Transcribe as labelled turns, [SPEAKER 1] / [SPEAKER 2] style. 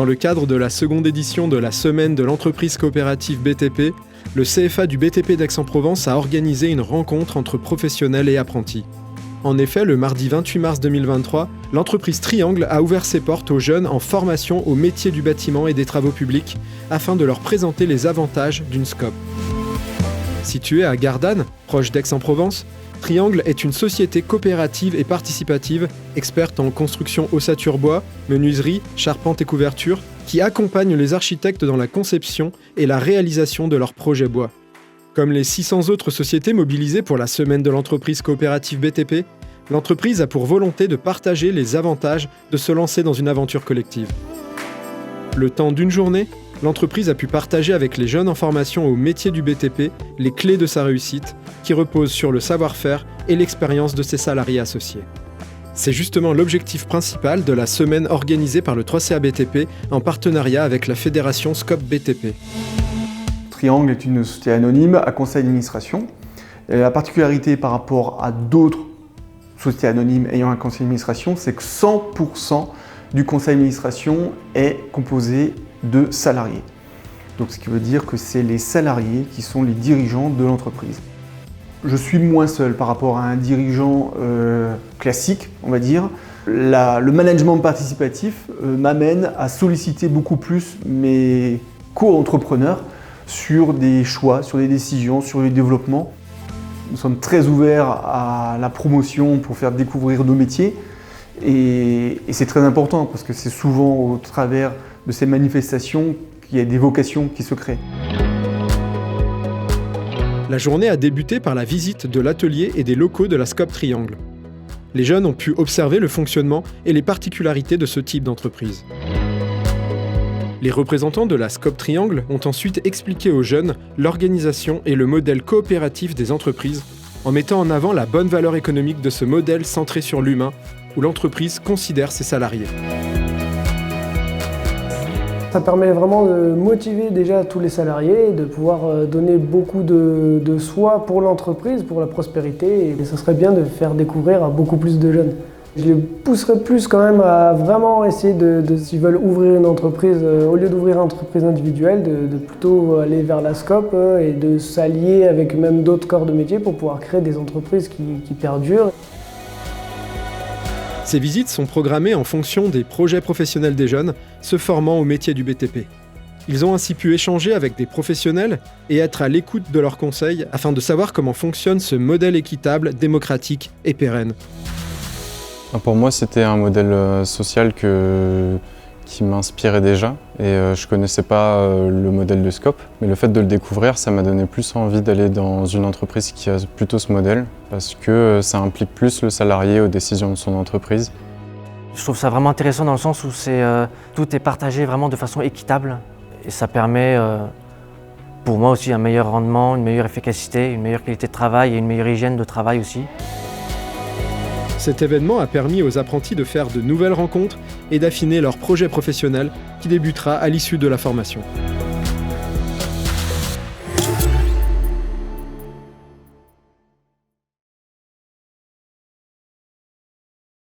[SPEAKER 1] le cadre de la seconde édition de la Semaine de l'entreprise coopérative BTP, le CFA du BTP d'Aix-en-Provence a organisé une rencontre entre professionnels et apprentis. En effet, le mardi 28 mars 2023, l'entreprise Triangle a ouvert ses portes aux jeunes en formation au métier du bâtiment et des travaux publics afin de leur présenter les avantages d'une SCOP. Située à Gardanne, proche d'Aix-en-Provence, Triangle est une société coopérative et participative, experte en construction ossature bois, menuiserie, charpente et couverture, qui accompagne les architectes dans la conception et la réalisation de leurs projets bois. Comme les 600 autres sociétés mobilisées pour la Semaine de l'entreprise coopérative BTP, l'entreprise a pour volonté de partager les avantages de se lancer dans une aventure collective. Le temps d'une journée, l'entreprise a pu partager avec les jeunes en formation au métier du BTP les clés de sa réussite, qui reposent sur le savoir-faire et l'expérience de ses salariés associés. C'est justement l'objectif principal de la semaine organisée par le 3CA BTP en partenariat avec la fédération SCOP BTP.
[SPEAKER 2] Triangle est une société anonyme à conseil d'administration. La particularité par rapport à d'autres sociétés anonymes ayant un conseil d'administration, c'est que 100% du conseil d'administration est composé de salariés. Donc ce qui veut dire que c'est les salariés qui sont les dirigeants de l'entreprise. Je suis moins seul par rapport à un dirigeant classique, on va dire. Le management participatif m'amène à solliciter beaucoup plus mes co-entrepreneurs sur des choix, sur des décisions, sur le développement. Nous sommes très ouverts à la promotion pour faire découvrir nos métiers et c'est très important parce que c'est souvent au travers de ces manifestations qu'il y a des vocations qui se créent.
[SPEAKER 1] La journée a débuté par la visite de l'atelier et des locaux de la SCOP Triangle. Les jeunes ont pu observer le fonctionnement et les particularités de ce type d'entreprise. Les représentants de la SCOP Triangle ont ensuite expliqué aux jeunes l'organisation et le modèle coopératif des entreprises en mettant en avant la bonne valeur économique de ce modèle centré sur l'humain où l'entreprise considère ses salariés.
[SPEAKER 3] Ça permet vraiment de motiver déjà tous les salariés, de pouvoir donner beaucoup de soi pour l'entreprise, pour la prospérité. Et ça serait bien de faire découvrir à beaucoup plus de jeunes. Je les pousserais plus quand même à vraiment essayer s'ils veulent ouvrir une entreprise, au lieu d'ouvrir une entreprise individuelle, de plutôt aller vers la SCOP et de s'allier avec même d'autres corps de métier pour pouvoir créer des entreprises qui perdurent.
[SPEAKER 1] Ces visites sont programmées en fonction des projets professionnels des jeunes se formant au métier du BTP. Ils ont ainsi pu échanger avec des professionnels et être à l'écoute de leurs conseils afin de savoir comment fonctionne ce modèle équitable, démocratique et pérenne.
[SPEAKER 4] Pour moi, c'était un modèle social qui m'inspirait déjà et je ne connaissais pas le modèle de SCOP, mais le fait de le découvrir, ça m'a donné plus envie d'aller dans une entreprise qui a plutôt ce modèle parce que ça implique plus le salarié aux décisions de son entreprise.
[SPEAKER 5] Je trouve ça vraiment intéressant dans le sens où tout est partagé vraiment de façon équitable et ça permet pour moi aussi un meilleur rendement, une meilleure efficacité, une meilleure qualité de travail et une meilleure hygiène de travail aussi.
[SPEAKER 1] Cet événement a permis aux apprentis de faire de nouvelles rencontres et d'affiner leur projet professionnel qui débutera à l'issue de la formation.